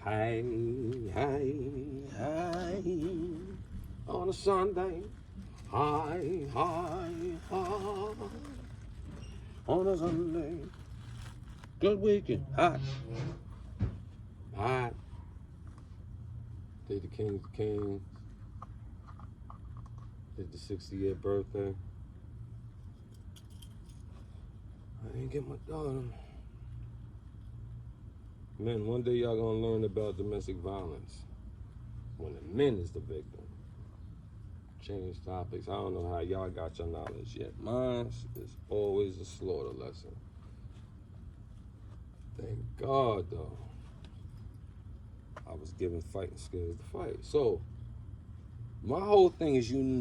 Hey, hey, hey, on a Sunday. Hi, hi, hi, on a Sunday. Good weekend. Hot. Hot. Did the Kings of Kings. Did the 60th birthday. I didn't get my daughter. Man, one day y'all gonna learn about domestic violence when the men is the victim. Change topics. I don't know how y'all got your knowledge yet. Mine is always a slaughter lesson. Thank God, though. I was given fighting skills to fight. So, my whole thing is unity.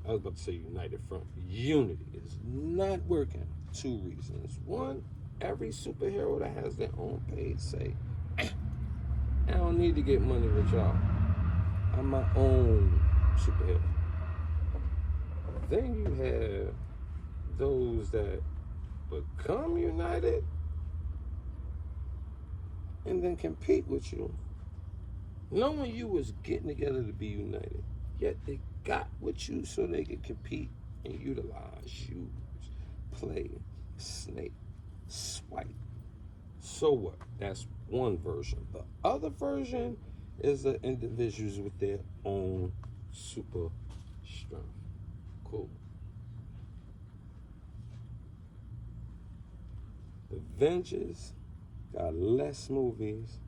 I was about to say united front. Unity is not working. 2 reasons. 1, every superhero that has their own page say, I don't need to get money with y'all. I'm my own superhero. Then you have those that become united and then compete with you, knowing you was getting together to be united, yet they got with you so they could compete and utilize, use, play, snake, swipe. So what? That's one version. The other version is the individuals with their own super strength. Cool. The Avengers got less movies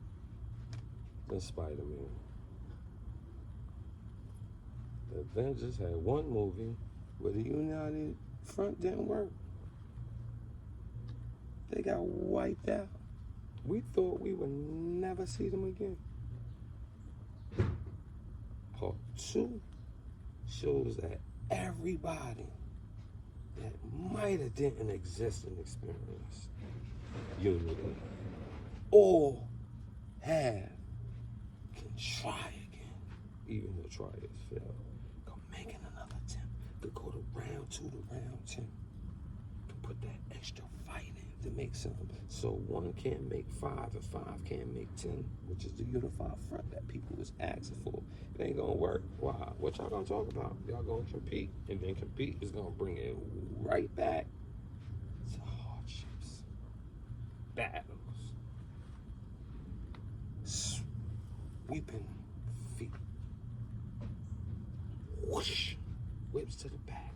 than Spider-Man. The Avengers had 1 movie where the United Front didn't work. They got wiped out. We thought we would never see them again. Part 2 shows that everybody that might have didn't exist and experience unity or have can try again, even though tryers fail. Come making another attempt. Could go to round 2 to round 10. Could put that extra fight in to make something. So 1 can't make 5 and 5 can't make 10, which is the unified front that people was asking for. It ain't gonna work. Why? What y'all gonna talk about? Y'all gonna compete, and then compete is gonna bring it right back to hardships, battles, sweeping feet, whoosh, whips to the back,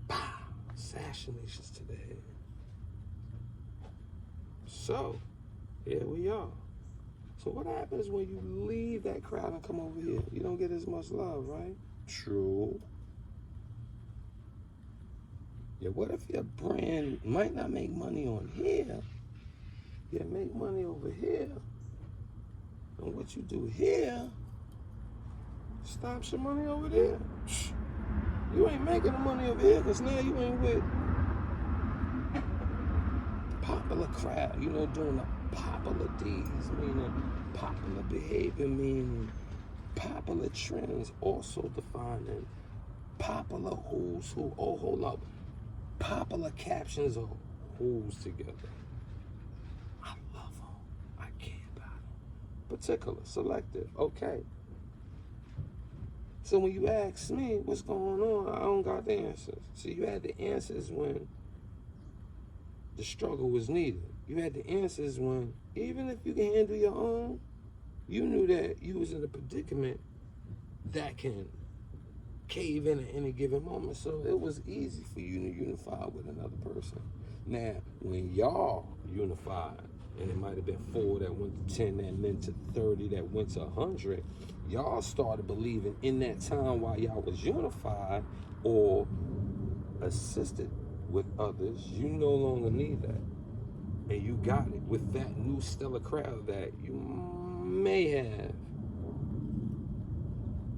pow, assassinations to the head. So, here we are. So what happens when you leave that crowd and come over here? You don't get as much love, right? True. Yeah, what if your brand might not make money on here, yet make money over here? And what you do here stops your money over there. You ain't making the money over here because now you ain't with popular crowd, doing the popular deeds, meaning popular behavior, meaning popular trends, also defining popular who's who. Oh, hold up. Popular captions of who's together. I love them. I care about them. Particular, selective, okay. So when you ask me what's going on, I don't got the answers. See, you had the answers when the struggle was needed. You had the answers when, even if you can handle your own, you knew that you was in a predicament that can cave in at any given moment. So it was easy for you to unify with another person. Now, when y'all unified, and it might have been 4 that went to 10, that went to 30, that went to 100, y'all started believing in that time while y'all was unified or assisted with others, you no longer need that. And you got it with that new stellar crowd that you may have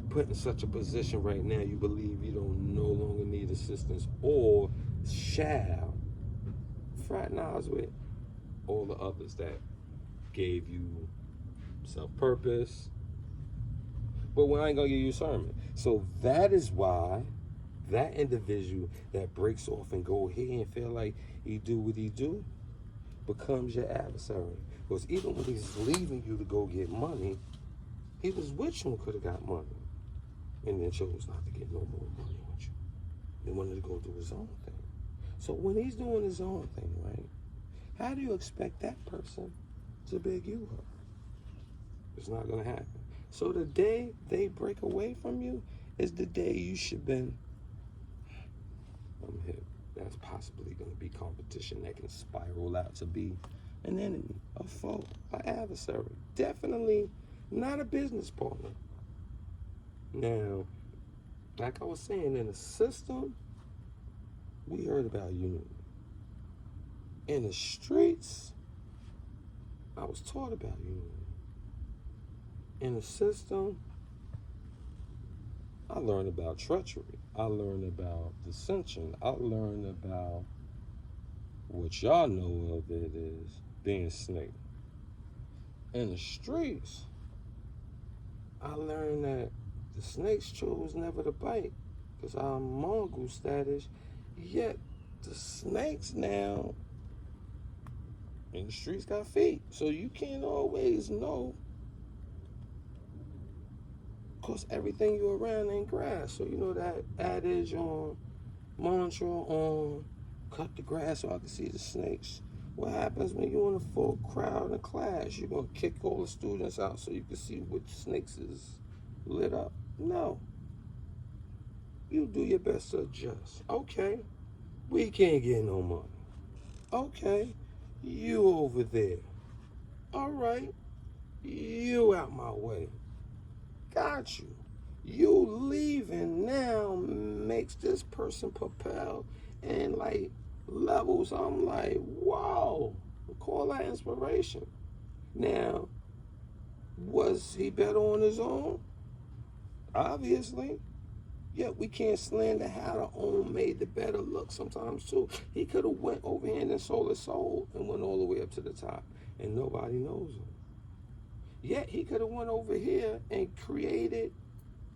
put in such a position right now you believe you don't no longer need assistance or shall fraternize with all the others that gave you self-purpose. But I ain't gonna give you a sermon. So that is why that individual that breaks off and go here and feel like he do what he do becomes your adversary. Because even when he's leaving you to go get money, he was with you and could have got money. And then chose not to get no more money with you. He wanted to go do his own thing. So when he's doing his own thing, right, how do you expect that person to big you up? It's not going to happen. So the day they break away from you is the day you should been, I'm hip. That's possibly going to be competition that can spiral out to be an enemy, a foe, an adversary. Definitely not a business partner. Now, like I was saying, in the system, we heard about unity. In the streets, I was taught about unity. In the system, I learned about treachery. I learned about dissension. I learned about what y'all know of it is being snake. In the streets, I learned that the snakes chose never to bite because our mongrel status, yet the snakes now in the streets got feet. So you can't always know because everything you're around ain't grass. So you know that adage on mantra on cut the grass so I can see the snakes. What happens when you're in a full crowd in a class? You're going to kick all the students out so you can see which snakes is lit up? No. You do your best to adjust. Okay, we can't get no money. Okay, you over there. All right, you out my way. Got you. You leaving now makes this person propel and like levels. I'm like, wow, call that inspiration. Now, was he better on his own? Obviously. Yet we can't slander how the own made the better look sometimes too. He could have went over here and sold his soul and went all the way up to the top and nobody knows him. Yet he could have went over here and created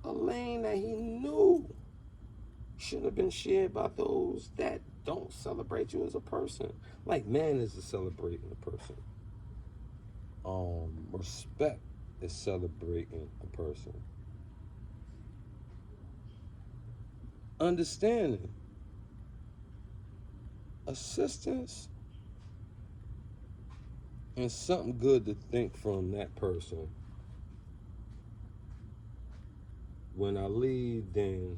a lane that he knew shouldn't have been shared by those that don't celebrate you as a person. Like manners is celebrating a person. Respect is celebrating a person. Understanding, assistance, and something good to think from that person. When I leave, then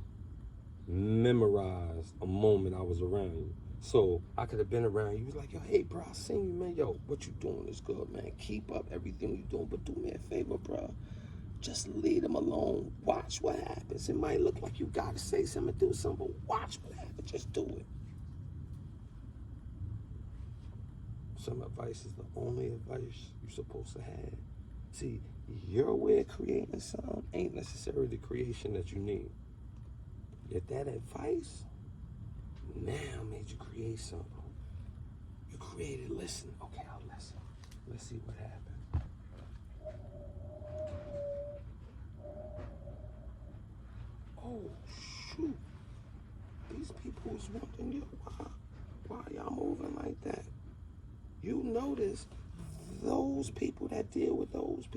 memorize a moment I was around you. So I could have been around you. He was like, yo, hey, bro, I seen you, man. Yo, what you doing is good, man. Keep up everything you doing, but do me a favor, bro. Just leave them alone. Watch what happens. It might look like you got to say something, do something, but watch what happens. Just do it. Some advice is the only advice you're supposed to have. See, your way of creating something ain't necessarily the creation that you need. Yet that advice now made you create something. You created, listen. Okay, I'll listen. Let's see what happened. Oh, shoot. These people is wondering, yo, why y'all moving like that? You notice those people that deal with those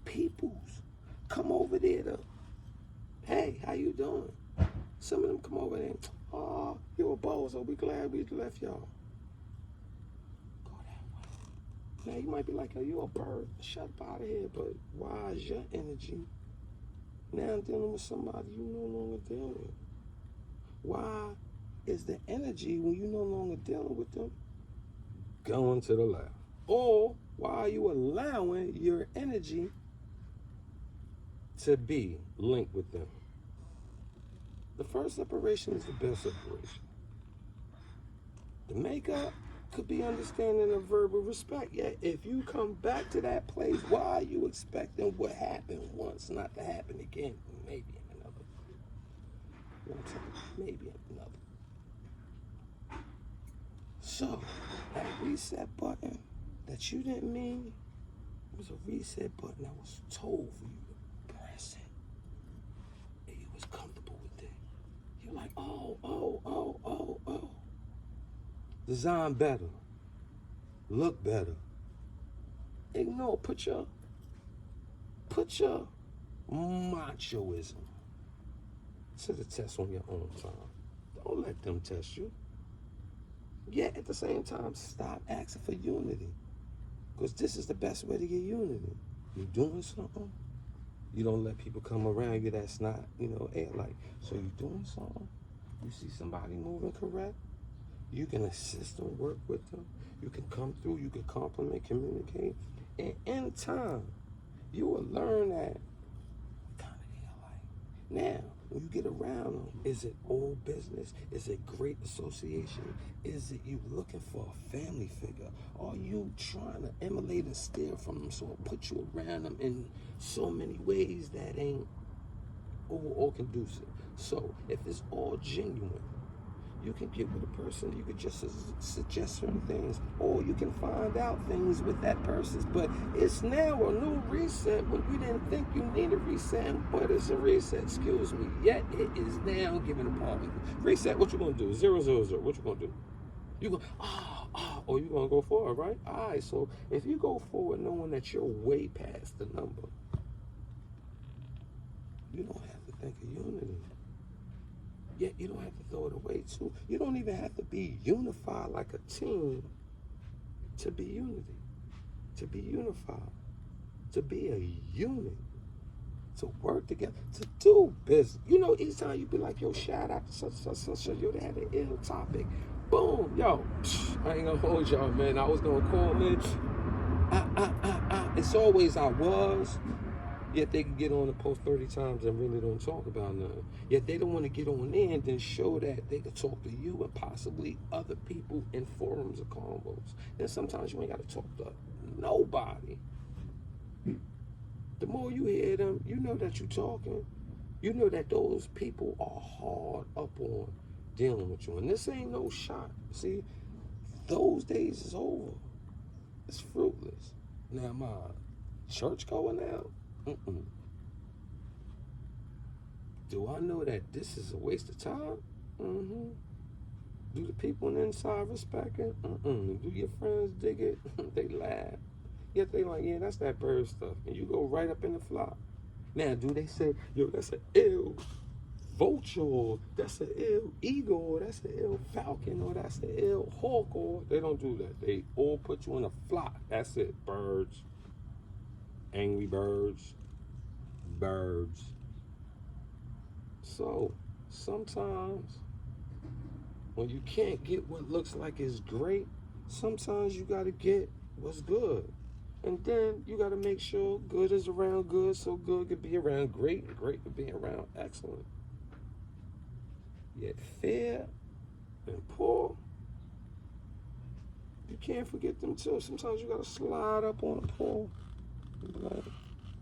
peoples come over there to, hey, how you doing? Some of them come over there and, oh, you're a bozo, we glad we left y'all. Go that way. Now you might be like, oh, you a bird, shut up out of here, but why is your energy now dealing with somebody you no longer deal with? Why is the energy when you no longer dealing with them going to the left? Or why are you allowing your energy to be linked with them? The first separation is the best separation. The makeup could be understanding of verbal respect. Yet if you come back to that place, why are you expecting what happened once not to happen again? Maybe in another. You know what I'm saying? Maybe in another. So, that reset button that you didn't mean, it was a reset button that was told for you to press it. And you was comfortable with it. You're like, oh. Design better. Look better. Ignore. Put your machoism to the test on your own time. Don't let them test you. Yet at the same time, stop asking for unity. Because this is the best way to get unity. You doing something, you don't let people come around you that's not, air like. So you doing something, you see somebody moving correct, you can assist them, work with them, you can come through, you can compliment, communicate, and in time, you will learn that kind of air like. Now, when you get around them, is it old business? Is it great association? Is it you looking for a family figure? Are you trying to emulate and steal from them so it put you around them in so many ways that ain't all conducive? So if it's all genuine, you can get with a person, you could just suggest certain things, or you can find out things with that person. But it's now a new reset when you didn't think you need a reset, but it's a reset, excuse me. Yet it is now giving a problem. Reset, what you gonna do? 0, 0, 0, what you gonna do? You go, or you gonna go forward, right? All right, so if you go forward knowing that you're way past the number, you don't have to think of unity. Yet you don't have to throw it away too. You don't even have to be unified like a team to be unity, to be unified, to be a unit, to work together, to do business. Each time you be like, yo, shout out to such, yo, they had an ill topic. Boom, yo, I ain't gonna hold y'all, man. I was gonna call in. It's always I was. Yet they can get on and post 30 times and really don't talk about nothing. Yet they don't want to get on there and then show that they can talk to you and possibly other people in forums or combos. Then sometimes you ain't got to talk to nobody. The more you hear them, you know that you're talking. You know that those people are hard up on dealing with you. And this ain't no shot. See, those days is over. It's fruitless. Now, my church going out? Do I know that this is a waste of time? Do the people on the inside respect it? Do your friends dig it? They laugh. Yet they like, yeah, that's that bird stuff. And you go right up in the flock. Now, do they say, yo, that's an ill vulture, or that's an ill eagle, or that's an ill falcon, or that's an ill hawk, or they don't do that. They all put you in a flock. That's it. Birds, angry birds. So sometimes when you can't get what looks like is great, sometimes you got to get what's good. And then you got to make sure good is around good, so good could be around great, and great could be around excellent. Yet fair and poor, you can't forget them too. Sometimes you got to slide up on the poor. Like,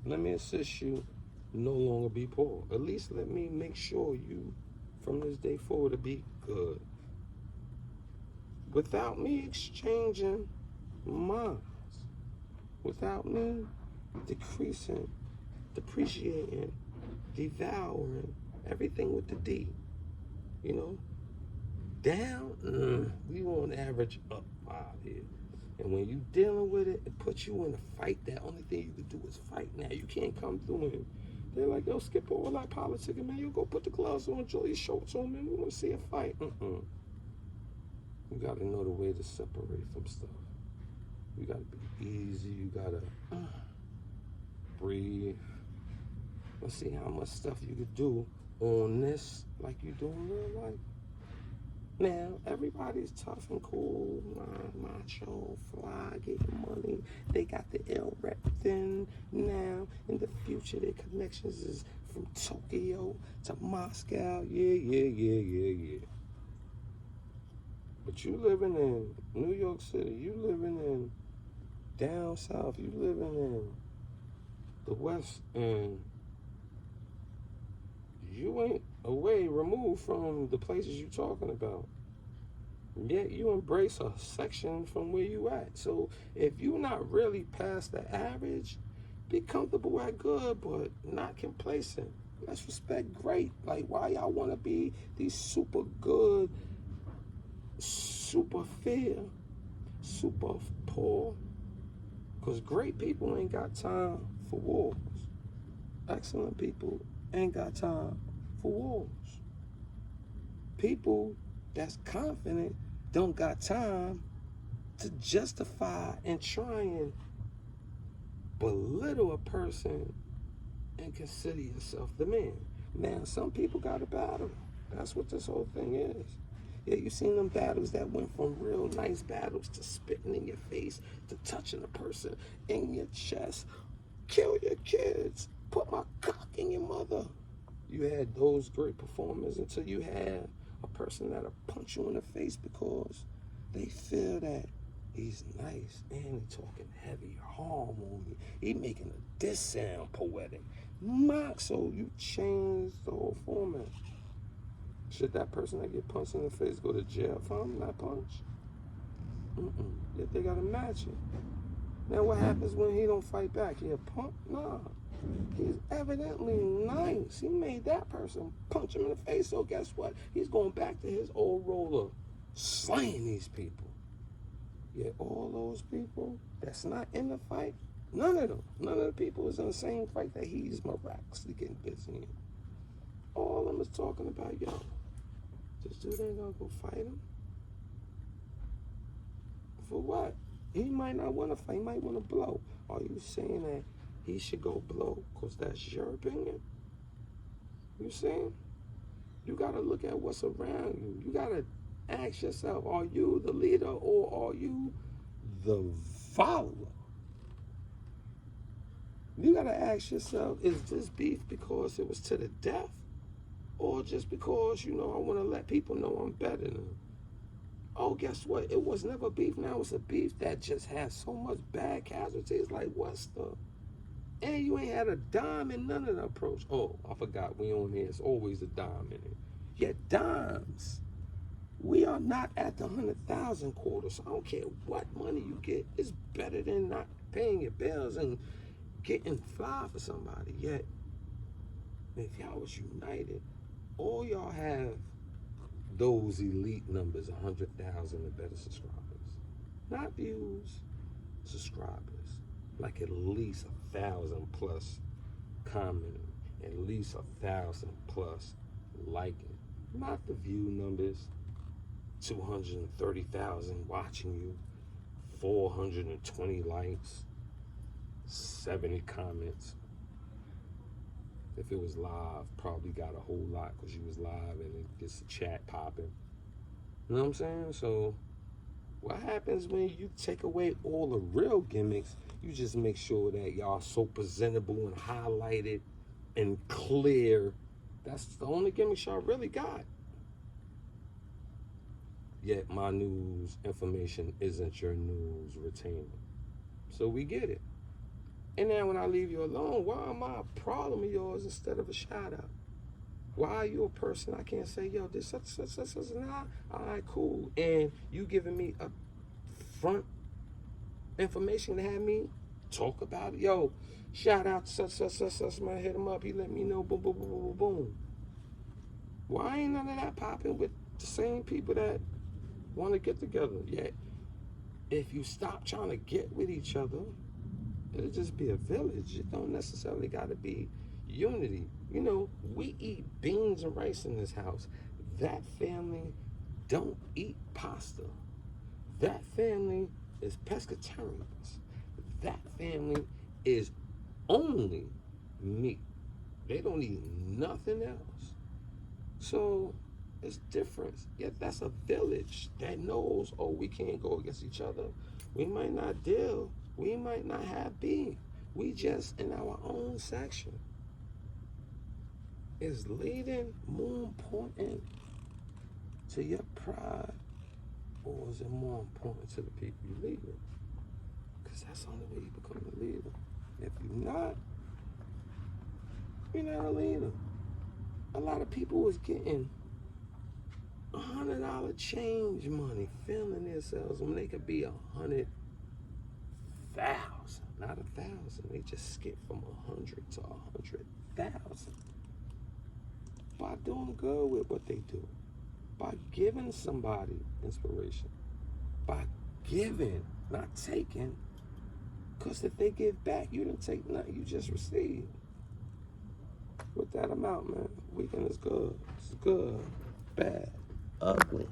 let me assist you no longer be poor. At least let me make sure you, from this day forward, to be good. Without me exchanging minds, without me decreasing, depreciating, devouring, everything with the D, down, we on average up out here. And when you dealing with it, it puts you in a fight. That only thing you can do is fight. Now, you can't come through and they're like, yo, skip over that politicking, man. You go put the gloves on, enjoy your shorts on, man. We want to see a fight. You got to know the way to separate from stuff. You got to be easy. You got to breathe. Let's see how much stuff you could do on this like you do in real life. Now, everybody's tough and cool, macho, fly, getting money. They got the ill rep thing now. In the future, their connections is from Tokyo to Moscow. Yeah. But you living in New York City, you living in down south, you living in the West, and you ain't away removed from the places you talking about. Yet you embrace a section from where you at. So if you're not really past the average, be comfortable at good, but not complacent. Let's respect great. Like, why y'all want to be these super good, super fair, super poor, Because great people ain't got time for wars. Excellent people ain't got time for wars. People that's confident don't got time to justify and try and belittle a person and consider yourself the man. Now, some people got a battle. That's what this whole thing is. Yeah, you seen them battles that went from real nice battles to spitting in your face, to touching a person in your chest, kill your kids, put my cock in your mother. You had those great performers until you had a person that'll punch you in the face because they feel that he's nice and he talking heavy harmony. He making this sound poetic. So you change the whole format. Should that person that get punched in the face go to jail from that punch? Yet they gotta match it. Now what happens when he don't fight back? He a punk? Nah. He's evidently nice. He made that person punch him in the face. So guess what? He's going back to his old role of slaying these people. Yet all those people that's not in the fight, none of the people is in the same fight that he's miraculously getting busy in. All of them is talking about, yo, this dude ain't gonna go fight him. For what? He might not want to fight. He might want to blow. Are you saying that he should go blow because that's your opinion? You saying? You got to look at what's around you. You got to ask yourself, are you the leader or are you the follower? You got to ask yourself, is this beef because it was to the death? Or just because, I want to let people know I'm better than them? Oh, guess what? It was never beef. Now it's a beef that just has so much bad casualties. Like, what's the... And you ain't had a dime in none of the approach. Oh, I forgot. We on here. It's always a dime in it. Yeah, dimes. We are not at the 100,000 quarter. So I don't care what money you get. It's better than not paying your bills and getting fly for somebody. Yet, if y'all was united, all y'all have those elite numbers, 100,000 or better subscribers. Not views, subscribers. Like at least 1,000 plus commenting, at least 1,000 plus liking. Not the view numbers, 230,000 watching you, 420 likes, 70 comments. If it was live, probably got a whole lot because you was live and it gets the chat popping. You know what I'm saying? So what happens when you take away all the real gimmicks? You just make sure that y'all so presentable and highlighted and clear. That's the only gimmicks y'all really got. Yet my news information isn't your news retainer. So we get it. And now when I leave you alone, why am I a problem of yours instead of a shout out? Why are you a person I can't say, yo, this such, nah, all right, cool. And you giving me a front information to have me talk about it. Yo, shout out to such, man, hit him up. He let me know, boom, boom, boom, boom, boom, boom. Why ain't none of that popping with the same people that want to get together? Yet, if you stop trying to get with each other, it'll just be a village. It don't necessarily got to be unity. We eat beans and rice in this house. That family don't eat pasta. That family is pescatarians. That family is only meat. They don't eat nothing else. So it's different. Yet that's a village that knows, oh, we can't go against each other. We might not deal. We might not have beef. We just in our own section. Is leading more important to your pride, or is it more important to the people you lead with? Because that's the only way you become a leader. If you're not a leader. A lot of people was getting $100 change money, feeling themselves when they could be 100,000, not 1,000. They just skipped from 100 to 100,000 by doing good with what they do, by giving somebody inspiration, by giving, not taking. Because if they give back, you didn't take nothing. You just received. With that amount, man. Weekend is good. It's good. Bad. Ugly.